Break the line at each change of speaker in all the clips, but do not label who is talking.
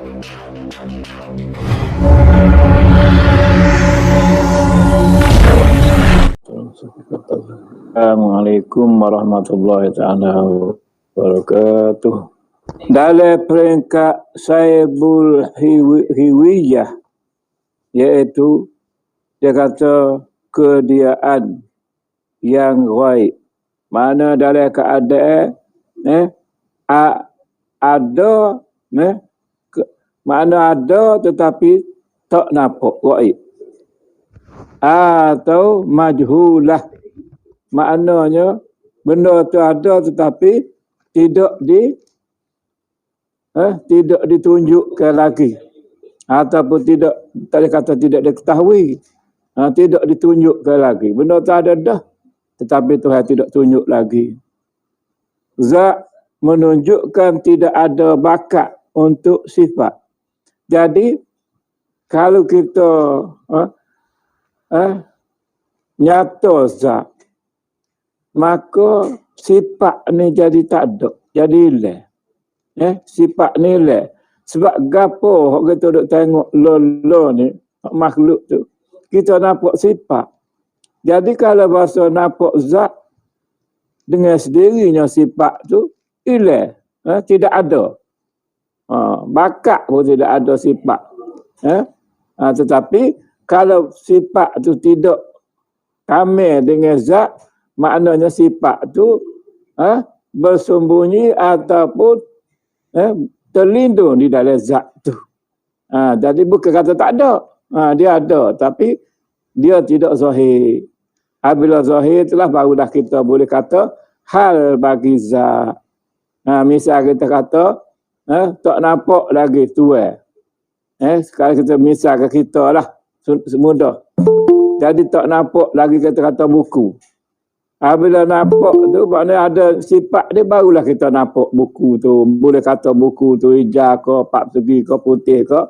Assalamualaikum warahmatullahi ta'ala wabarakatuh. Dalam peringkat Saibul Hiwiyah, iaitu dia kata kediaan yang ghaib. Mana dalam keadaan ada, mana ada tetapi tak nampak ghaib. Atau majhulah, maknanya benda tu ada tetapi tidak ditunjukkan lagi, ataupun tidak, tadi kata tidak diketahui, tidak ditunjukkan lagi. Benda tu ada dah tetapi Tuhan tidak tunjuk lagi. Zat menunjukkan tidak ada bakat untuk sifat. Jadi kalau kita nyata zat, maka sifat ni jadi tak ada, jadi hilang. Sifat ni hilang. Sebab gapo hok kita duk tengok lo ni makhluk tu, kita nampak sifat. Jadi kalau bahasa nampak zat, dengan sendirinya sifat tu hilang, tidak ada. Bakat pun tidak ada sifat. Tetapi kalau sifat tu tidak kamil dengan zat, maknanya sifat tu bersembunyi ataupun terlindung di dalam zat tu. Jadi bukan kata tak ada. Dia ada tapi dia tidak zahir. Apabila zahir itulah barulah kita boleh kata hal bagi zat. Misal kita kata tak nampak lagi Tuhan. Sekarang kita misal ke kita lah, mudah. Jadi tak nampak lagi kita kata buku. Bila nampak tu maknanya ada sifat dia, barulah kita nampak buku tu. Boleh kata buku tu hijau ke, empat segi ke, putih ke.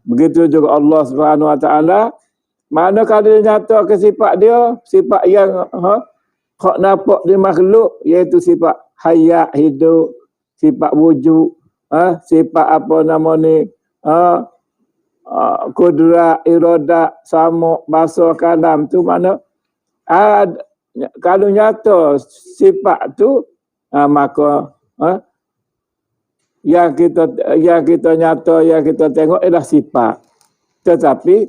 Begitu juga Allah Subhanahu Wa Taala. Mana kalau dia nyata ke sifat dia, sifat yang hak nampak di makhluk, iaitu sifat hayat, hidup, sifat wujud, sifat apa nama ni, kudrat, iradat, samuk, basar, kalam tu mana kalau nyata sifat tu, maka yang kita nyata, yang kita tengok ialah sifat. Tetapi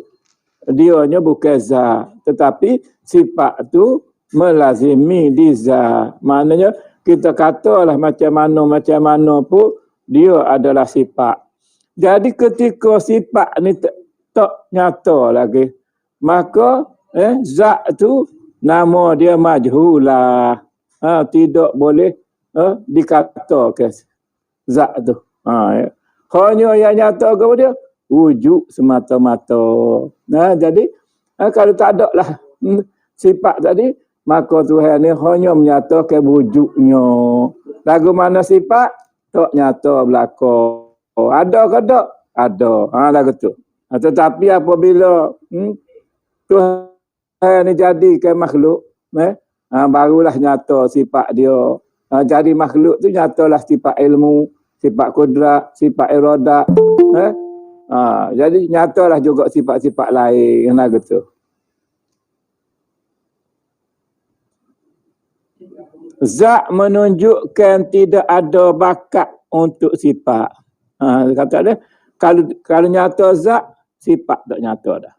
dianya bukan zat, tetapi sifat tu melazimi di zat. Maknanya kita katalah macam mana pun dia adalah sifat. Jadi ketika sifat ni tak nyata lagi, maka zat tu nama dia majhulah. Tidak boleh dikatakan zat tu. Hanya yang nyata kepada dia wujud semata-mata. Jadi kalau tak ada lah sifat tadi, maka Tuhan ni hanya menyatakan wujudnya. Lagu mana sifat tak nyata belaka. Ada ke tak? Ada. Lagu tu. Tetapi apabila Tuhan ni jadikan makhluk, barulah nyata sifat dia. Jadi makhluk tu nyatalah sifat ilmu, sifat kudrat, sifat iradat. Jadi nyatalah juga sifat-sifat lain. Lagu tu. Zat menunjukkan tidak ada bakat untuk sifat. Kata dia, kalau nyata zat, sifat tak nyata dah.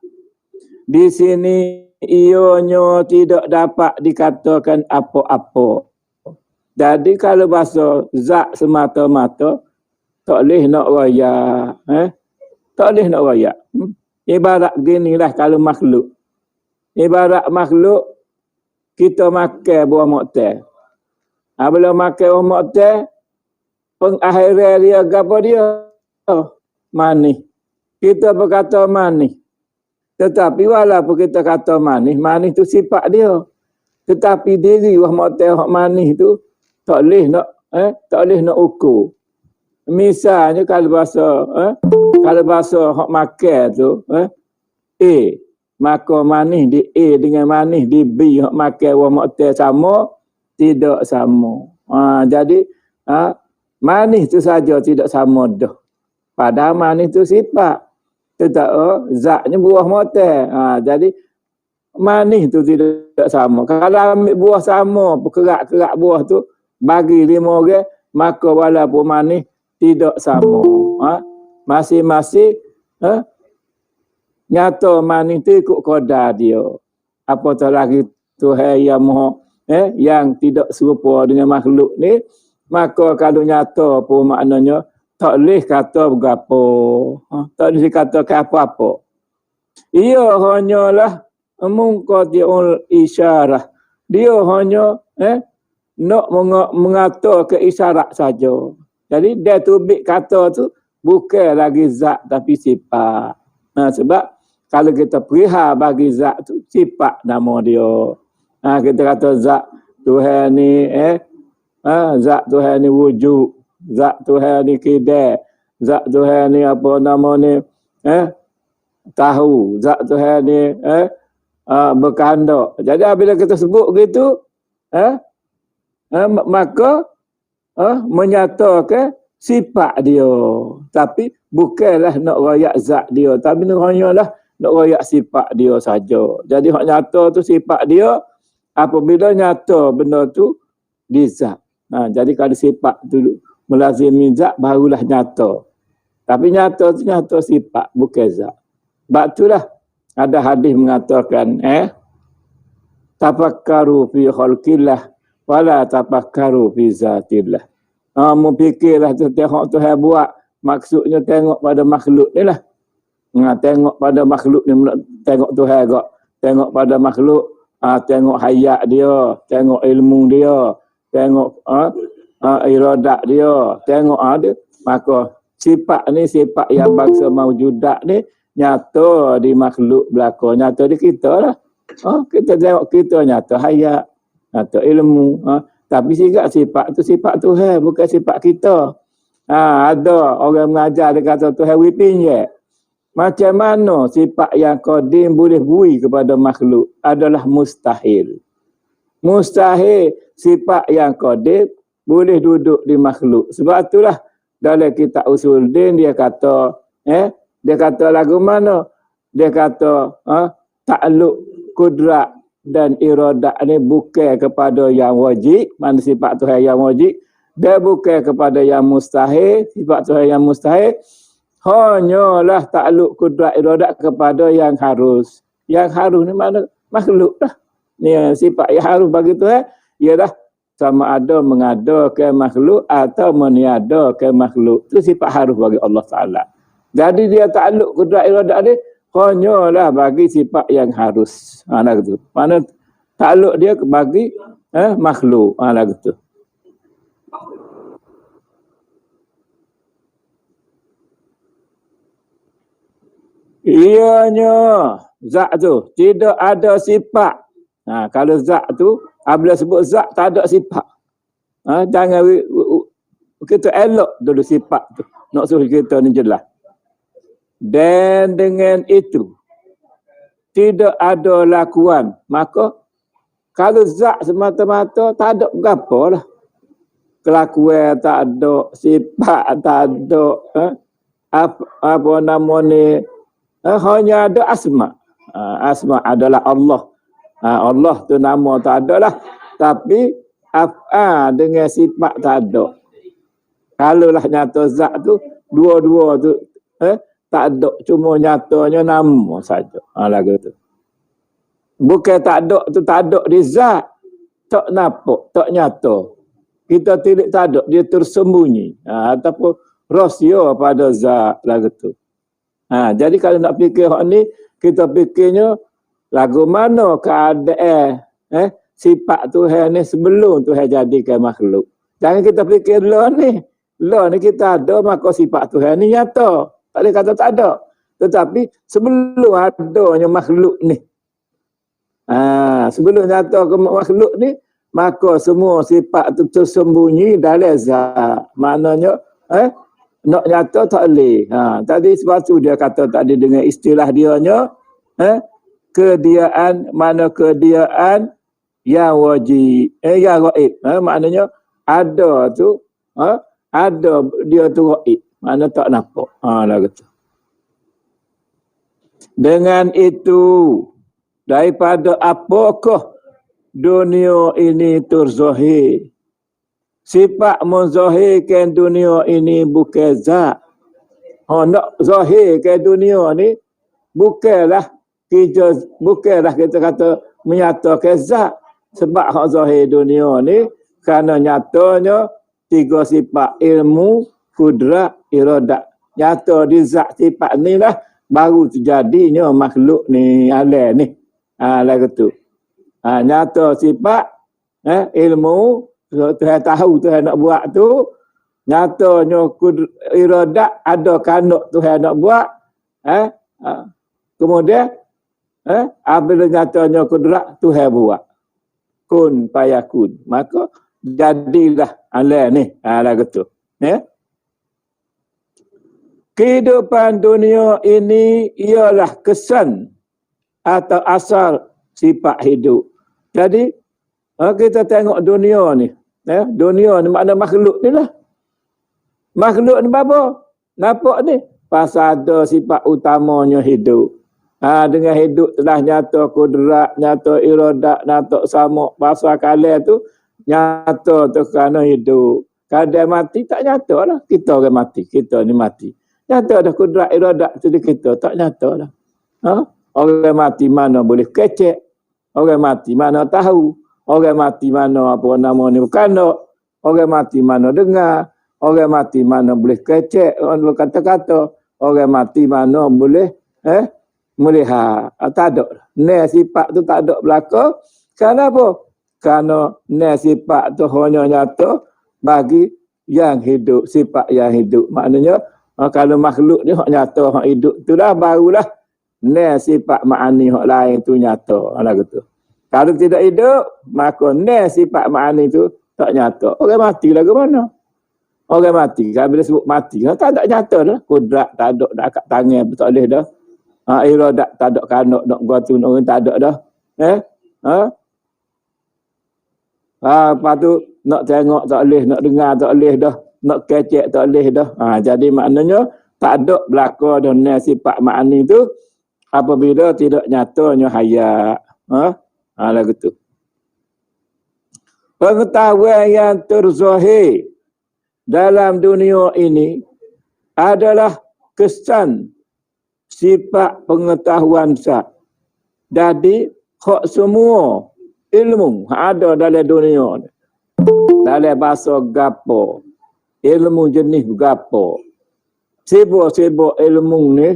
Di sini ianya tidak dapat dikatakan apa-apa. Jadi kalau bahasa zat semata-mata, tak boleh nak royak. Tak boleh nak royak. Ibarat ginilah kalau makhluk. Ibarat makhluk, kita makan buah moktel. Bila makan buah moktel, pengakhiran dia apa dia? Manis. Kita berkata manis. Tetapi walaupun kita kata manis, manis tu sifat dia. Tetapi diri buah moktel manis tu tak boleh nak ukur. Misalnya kalau bahasa hak makan tu A, maka manis di A dengan manis di B hak makan buah moktel sama, tidak sama. Jadi manis tu saja tidak sama dah. Padahal manis tu sifat. Tetap zatnya buah motel. Jadi manis tu tidak sama. Kalau ambil buah sama, kerak-kerak buah tu bagi 5 orang, maka walaupun manis tidak sama. Masing-masing nyata manis tu ikut qadar dia. Apatah lagi Tuhan yang maha yang tidak serupa dengan makhluk ni, maka kalau nyata pun maknanya tak boleh kata berapa. Tak boleh katakan apa-apa. Ia hanyalah mungqati'ul isyarah. Dia hanya nak mengatur ke isyarat saja. Jadi dia tubik kata tu bukan lagi zat tapi sifat. Sebab kalau kita perihal bagi zat tu sifat nama dia. Kita kata zat Tuhan ni zat Tuhan ni wujud, zat Tuhan ni kidal, zat Tuhan ni apa nama ni tahu, zat Tuhan ni berkehendak. Jadi bila kita sebut gitu maka menyatakan sifat dia, tapi bukanlah nak royak zat dia, tapi hanyalah nak royak sifat dia saja. Jadi hak nyata tu sifat dia apabila nyata benda tu di zat. Jadi kalau sifat tu melazimi zat barulah nyata. Tapi nyata tu nyata sifat bukan zat. Sebab itulah ada hadis mengatakan tafakkaru fi khalqillah wala tafakkaru fi zatillah. Fikirlah tu tengok Tuhan buat, maksudnya tengok pada makhluk ni lah. Tengok pada makhluk ni, tengok Tuhan gak. Tengok pada makhluk, tengok hayat dia, tengok ilmu dia, tengok iradat dia, tengok dia. Maka sifat ni sifat yang bangsa maujudat ni nyata di makhluk belaka, nyata di kita lah. Kita tengok kita nyata hayat, nyata ilmu. Tapi sifat tu sifat Tuhan, bukan sifat kita. Ada orang mengajar dia kata Tuhan wipin je. Macam mana sifat yang qadim boleh bui kepada makhluk adalah mustahil. Mustahil sifat yang qadim boleh duduk di makhluk. Sebab itulah dalam kitab Usul Din dia kata lagu mana? Dia kata ta'alluq kudrat dan iradat ni bukan kepada yang wajib, mana sifat Tuhan yang wajib, dia bukan kepada yang mustahil, sifat Tuhan yang mustahil, hanyalah takluk kudrat iradat kepada yang harus. Yang harus ni mana? Makhluk lah. Ni sifat yang harus bagi Tuhan ialah sama ada mengadakan makhluk atau meniadakan makhluk. Itu sifat harus bagi Allah Ta'ala. Jadi dia takluk kudrat iradat ni hanyalah bagi sifat yang harus. Gitu. Mana takluk dia bagi makhluk. Gitu. Ianya zat tu tidak ada sifat. Kalau zat tu apabila sebut zat tak ada sifat. Jangan kita elok dulu sifat tu. Nak suruh kita ni jelas. Dan dengan itu tidak ada lakuan, maka kalau zat semata-mata tak ada berapa lah. Kelakuan tak ada, sifat tak ada, apa nama ni, hanya ada asma. Asma adalah Allah. Allah tu nama tak ada lah, tapi dengan sifat tak ada. Kalau lah nyata zat tu dua-dua tu tak ada, cuma nyatanya nama saja. Lagu tu. Bukan tak ada tu tak ada di zat. Tak nampak, tak nyata. Kita tidak tak ada, dia tersembunyi. Ataupun rahsia pada zat lagu tu. Jadi kalau nak fikir hak ni, kita fikirnya lagu mana keadaan sifat Tuhan ni sebelum Tuhan jadikan makhluk. Jangan kita fikir lah ni. Lah ni kita ada, maka sifat Tuhan ni nyata. Tak boleh kata tak ada. Tetapi sebelum adanya makhluk ni. Sebelum nyata ke makhluk ni, maka semua sifat tu tersembunyi dalam zat. Maknanya, nak nyata tak boleh. Tadi sebab tu dia kata tadi dengan istilah dianya, kediaan, mana kediaan yang wajib, yang gaib. Maknanya, ada tu, ada dia tu gaib. Mana tak nampak. Lah kata. Dengan itu, daripada apakah dunia ini terzahir? Sifat menzahirkan dunia ini bukan zat. Nak zahirkan dunia ni bukanlah kita kata menyatakan zat. Sebab hak zahir dunia ni kerana nyatanya tiga sifat ilmu, kudrat, iradat. Nyata di zat sifat ni lah baru terjadinya makhluk ni alam ni. Lah gitu. Nyata sifat ilmu Tuhan tahu Tuhan nak buat tu, nyatanya iradat ada kandak Tuhan nak buat. Kemudian apabila nyatanya kudrat Tuhan buat. Kun payakun. Maka jadilah alam ni. Lah gitu. Kehidupan dunia ini ialah kesan atau asal sifat hidup. Jadi, kita tengok dunia ni. Dunia ni makna makhluk ni lah. Makhluk ni apa? Nampak ni? Pasal ada sifat utamanya hidup. Dengan hidup telah nyata kudrat, nyata iradat, nyata sama. Pasal kalian tu, nyata tu kerana hidup. Kadang mati tak nyata lah. Kita orang mati. Kita ni mati. Nyata dah kudrat iradat tu di kita. Tak nyata lah. Orang mati mana boleh kecek. Orang mati mana tahu. Orang mati mana apa nama ni bukan. Orang mati mana dengar. Orang mati mana boleh kecek. Orang kata-kata. Orang mati mana boleh melihat. Tak ada. Ni sifat tu tak ada belaka. Kenapa? Kerana ni sifat tu hanya nyata bagi yang hidup. Sifat yang hidup. Maknanya kalau makhluk ni hak nyata, hak hidup tu lah barulah ni sifat ma'ani hak lain tu nyata. Lah gitu. Kalau tidak hidup, maka ni sifat ma'ani tu tak nyata. Orang mati lah ke mana? Orang mati, kalau bila sebut mati, tak ada nyata dah. Kudrat tak ada dah kat tangan, tak boleh dah. Iradat tak ada kanak, nak gua tu, orang tak ada dah. Lepas tu, nak tengok tak boleh, nak dengar tak boleh dah. Nak kecek tak boleh dah. Jadi maknanya tak ada belaka dan sifat ma'ani tu apabila tidak nyatanya hayat. Lah gitu. Pengetahuan yang terzahir dalam dunia ini adalah kesan sifat pengetahuan zat. Jadi hak semua ilmu ada dalam dunia ni. Dalam bahasa gapo. Ilmu jenis gapo. Sibuk-sibuk ilmu ni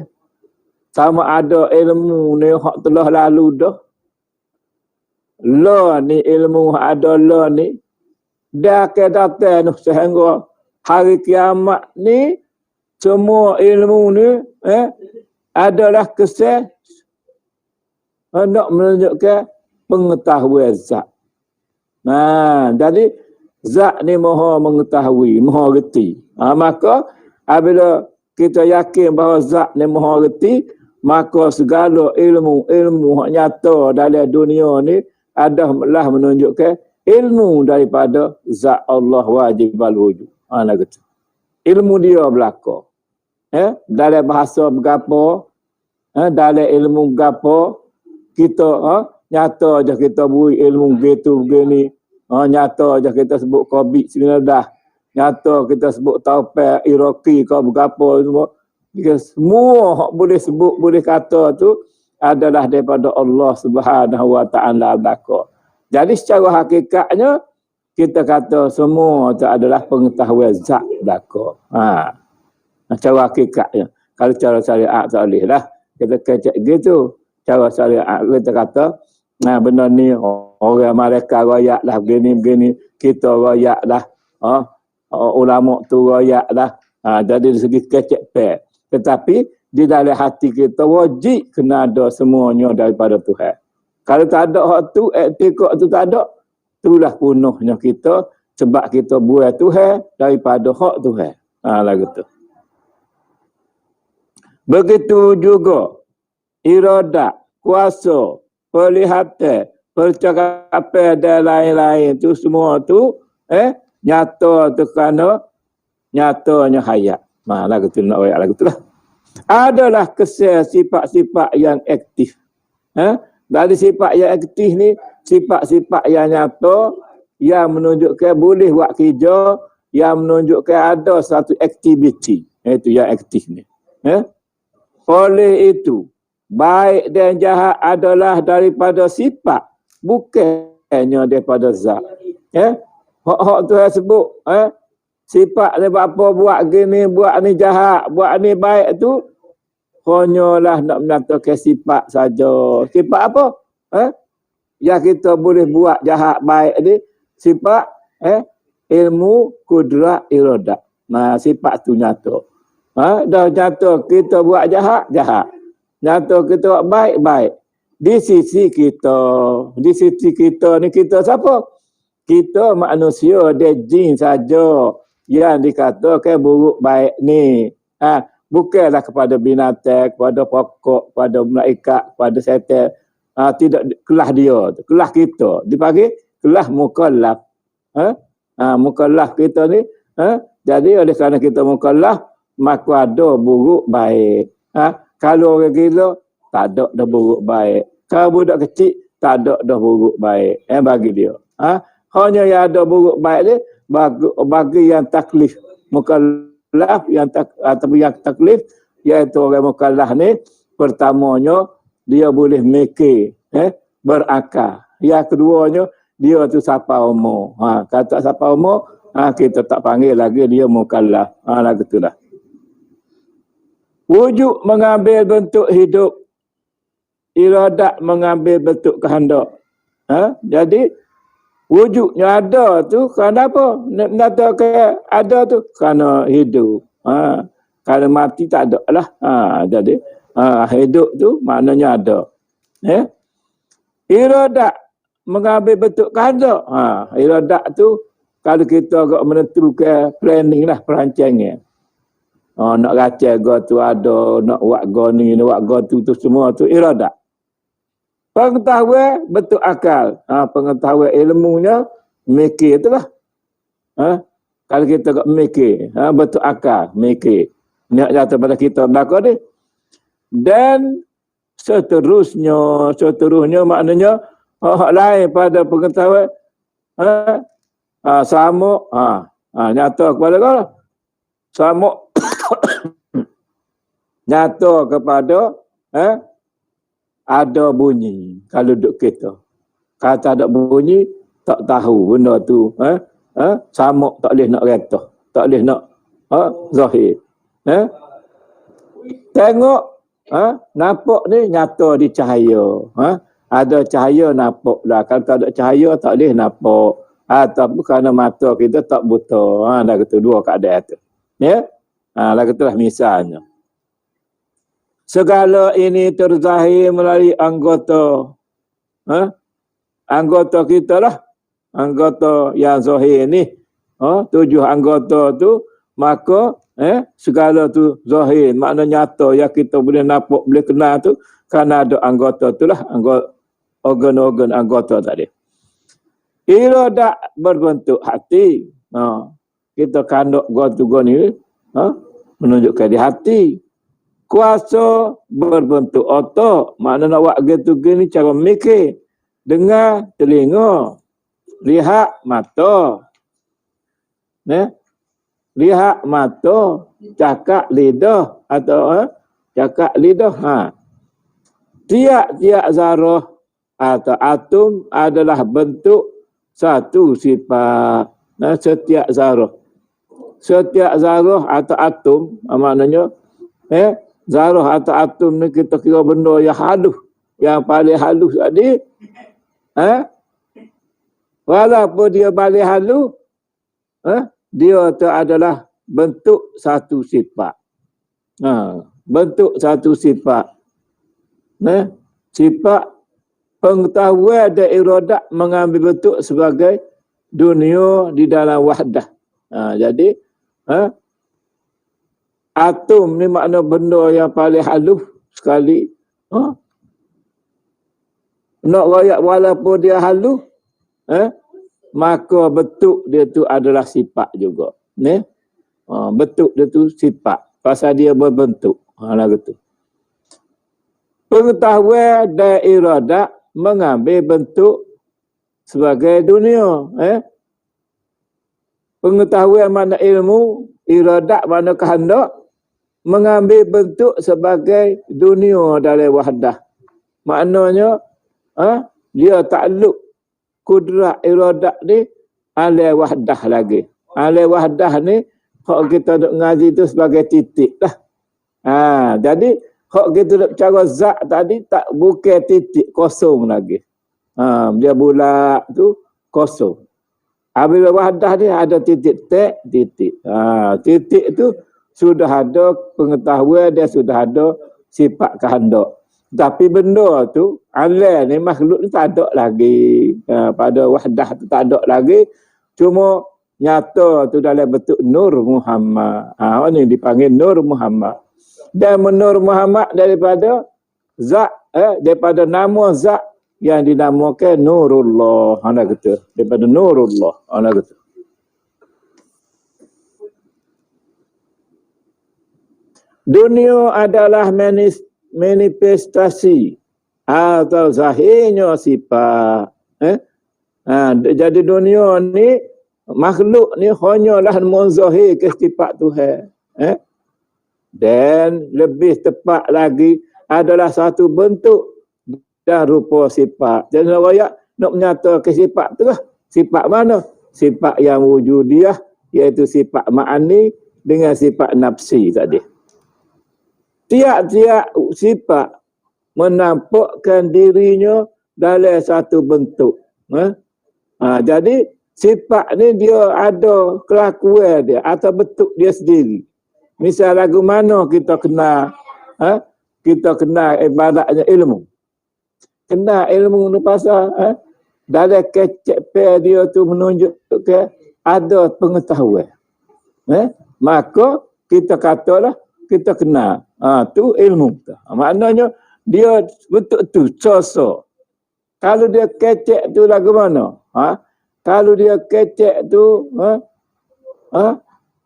sama ada ilmu ni hak telah lalu dah. La ni ilmu ada la ni dah ke datang sehingga hari kiamat ni semua ilmu ni adalah kesan nak menunjukkan pengetahuan zat. Jadi zat ni maha mengetahui, maha reti. Maka apabila kita yakin bahawa zat ni maha reti, maka segala ilmu yang nyata dalam dunia ni adalah menunjukkan ilmu daripada zat Allah wajibal wujud. Lah gitu. Ilmu dia belaka. Dalam bahasa bergapo, dalam ilmu bergapo, kita nyata je kita beri ilmu gitu begini. Nyata je kita sebut COVID-19. Nyata kita sebut taufik, iraki, kau bergapo semua. Semua boleh sebut, boleh kata tu adalah daripada Allah Subhanahu Wa Taala belaka. Jadi secara hakikatnya kita kata semua itu adalah pengetahuan zat belaka. Secara hakikatnya. Kalau cara syariat tak boleh lah. Kita kecek gitu. Cara syariat kita kata, benda ni orang mereka royak lah begini-begini. Kita royak lah. Ulama tu royak lah. Jadi dari segi kecek pek. Tetapi di dalam hati kita wajib kena ada semuanya daripada Tuhan. Kalau tak ada hak tu, etikot tu tak ada, itulah penuhnya kita sebab kita buat Tuhan daripada hak Tuhan. Lah gitu. Begitu juga iradat, kuasa, pelihatan, percakapan dan lain-lain tu semua tu nyata tu kerana nyatanya hayat. Lagu tu nak royak lagu tu lah. Adalah kesal sifat-sifat yang aktif. Dari sifat yang aktif ni, sifat-sifat yang nyata, yang menunjukkan boleh buat kerja, yang menunjukkan ada satu aktiviti. Itu yang aktif ni. Oleh itu, baik dan jahat adalah daripada sifat, bukannya daripada zat. Hak tu saya sebut. Sifat ni apa buat gini, buat ni jahat, buat ni baik tu, hanyalah nak menyatakan sifat saja. Sifat apa? Yang kita boleh buat jahat baik ni, sifat ilmu, kudrat, iradat. Sifat tu nyata. Dah nyata kita buat jahat, jahat. Nyata kita buat baik, baik. Di sisi kita ni, kita siapa? Kita manusia, dia jin saja yang dikatakan buruk baik ni. Bukanlah kepada binatang, kepada pokok, kepada malaikat, kepada setan. Tidak kelas dia, kelas kita. Dipanggil kelas mukallaf. Mukallaf kita ni. Jadi oleh kerana kita mukallaf, maka ada buruk baik. Kalau orang gila, tak ada dah buruk baik. Kalau budak kecil, tak ada dah buruk baik. Bagi dia. Hanya yang ada buruk baik ni, bagi yang taklif mukallaf, ataupun yang taklif, iaitu orang mukallaf ni, pertamanya dia boleh mikir, berakal. Yang keduanya, dia tu siapa umur. Kata siapa umur, kita tak panggil lagi dia mukallaf. Lagu tu lah. Wujud mengambil bentuk hidup, iradat mengambil bentuk kehendak. Jadi wujudnya ada tu kerana apa? Nak ada tu kerana hidup. Kalau mati tak ada lah. Jadi hidup tu maknanya ada. Iradat mengambil bentuk kehendak. Iradat tu kalau kita agak menentukan planning lah, perancangan. Nak racau go tu ada, nak buat go ni, nak buat go tu semua tu iradat. Pengetahuan bentuk akal. Pengetahuan ilmunya mikir itulah. Kalau kita tak mikir, bentuk akal, mikir. Niat jatuh pada kita belakang ni. Dan seterusnya maknanya hak lain pada pengetahuan sama nyata kepada kau. Sama nyata kepada ada bunyi kalau duduk kita. Kalau tak ada bunyi, tak tahu benda tu. Sama tak boleh nak reta. Tak boleh nak zahir. Tengok, nampak ni nyata di cahaya. Ada cahaya nampak lah. Kalau tak ada cahaya, tak boleh nampak. Ataupun kerana mata kita tak buta. Dah kata dua keadaan tu. Lagu tu lah misalnya. Segala ini terzahir melalui anggota. Anggota kita lah. Anggota yang zahir ni. 7 anggota tu. Maka segala tu zahir. Makna nyata yang kita boleh nampak, boleh kenal tu. Kerana ada anggota tu lah. Organ-organ anggota tadi. Iradat berbentuk hati. Kita kanduk gua ni. Menunjukkan di hati. Kuasa berbentuk otak. Makna nak buat gitu gini cara mikir. Dengar telinga. Lihat mata. Lihat mata. Cakap lidah. Atau cakap lidah. Tiap-tiap zarah atau atom adalah bentuk satu sifat. Setiap zarah. Setiap zarah atau atom. Maknanya zarah atau atom ni kita kira benda yang halus. Yang paling halus tadi. Walaupun dia paling halus. Dia tu adalah bentuk satu sifat. Bentuk satu sifat. Sifat pengetahuan dan iradat mengambil bentuk sebagai dunia di dalam wahdah. Jadi atom ni makna benda yang paling halus sekali. Nak royak walaupun dia halus, maka bentuk dia tu adalah sifat juga. Bentuk dia tu sifat. Pasal dia berbentuk. Lah gitu. Pengetahuan dan iradat mengambil bentuk sebagai dunia. Pengetahuan mana ilmu, iradat mana kehendak, mengambil bentuk sebagai dunia dalam wahdah. Maknanya, dia takluk kudrat iradat ni ala wahdah lagi. Ala wahdah ni, hak kita duk ngaji tu sebagai titik lah. Jadi, hak kita duk cara zat tadi, tak bukan titik, kosong lagi. Dia bulat tu, kosong. Apabila wahdah ni ada titik, titik. Titik tu, sudah ada pengetahuan, dia sudah ada sifat kehendak. Tapi benda tu, alam ni, makhluk ni tak ada lagi. Pada wahdah tu tak ada lagi. Cuma nyata tu dalam bentuk Nur Muhammad. Ini dipanggil Nur Muhammad. Dan Nur Muhammad daripada zat, daripada nama zat yang dinamakan Nurullah. Daripada Nurullah. Dunia adalah manifestasi atau zahirnya sifat. Jadi dunia ni, makhluk ni hanyalah menzahir ke sifat Tuhan. Dan lebih tepat lagi adalah satu bentuk dan rupa sifat. Jadi rakyat nak menyatakan sifat tu lah. Sifat mana? Sifat yang wujudiah, iaitu sifat ma'ani dengan sifat nafsi tadi. Tiap-tiap sifat menampakkan dirinya dalam satu bentuk. Jadi sifat ni dia ada kelakuan dia atau bentuk dia sendiri. Misal lagu mana kita kenal, kita kenal ibaratnya ilmu. Kenal ilmu ni pasal dalam kecek dia tu menunjukkan ada pengetahuan. Maka kita katalah kita kenal. Tu ilmu. Maknanya dia bentuk tu sosok. Kalau dia kecek tu lagu mana? Kalau dia kecek tu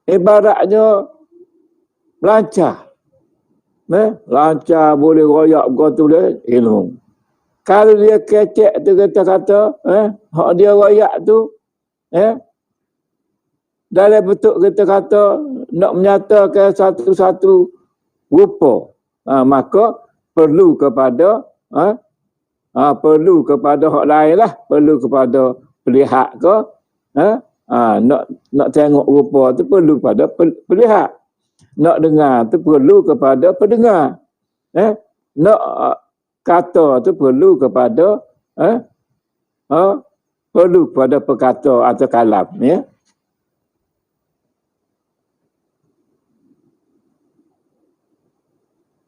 ibaratnya lancar. Lancar boleh royak begitu dia ilmu. Kalau dia kecek tu kita kata hak dia royak tu dalam bentuk kita kata nak menyatakan satu-satu rupa, maka perlu kepada hak lain lah, perlu kepada pelihat ke, nak tengok rupa tu perlu kepada pelihat, nak dengar tu perlu kepada pendengar, nak kata tu perlu kepada pekata atau kalam, ya.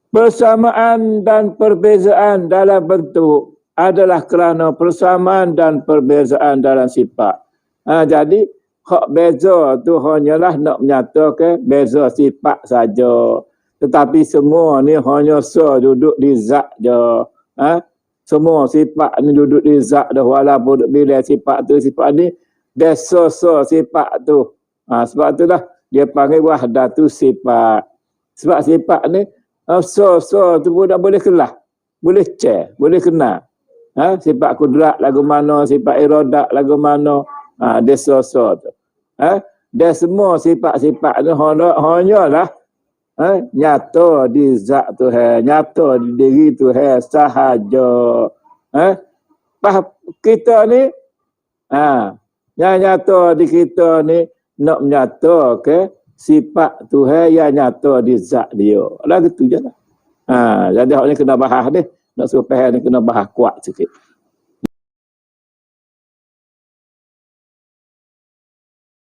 Persamaan dan perbezaan dalam bentuk adalah kerana persamaan dan perbezaan dalam sifat. Jadi, hak beza tu hanyalah nak menyatakan beza sifat saja. Tetapi semua ni hanya duduk di zat je. Semua sifat ni duduk di zat dah, walaupun bila sifat tu, sifat ni, dia sifat tu. Sebab itulah dia panggil wahdatu sifat. Sebab sifat ni, tu pun dah boleh kelah, boleh cek, boleh kenal. Sifat kudrat lagu mana, sifat iradat lagu mana, dia tu. Dia semua sifat-sifat tu hanyalah nyata di zat Tuhan, nyata di diri Tuhan sahaja. Kita ni, yang nyata di kita ni nak menyata ke sifat Tuhan yang nyata di zat dia. Lah gitu je lah. Jadi hak ni kena bahas ni. Nak suruh faham ni kena bahas kuat sikit.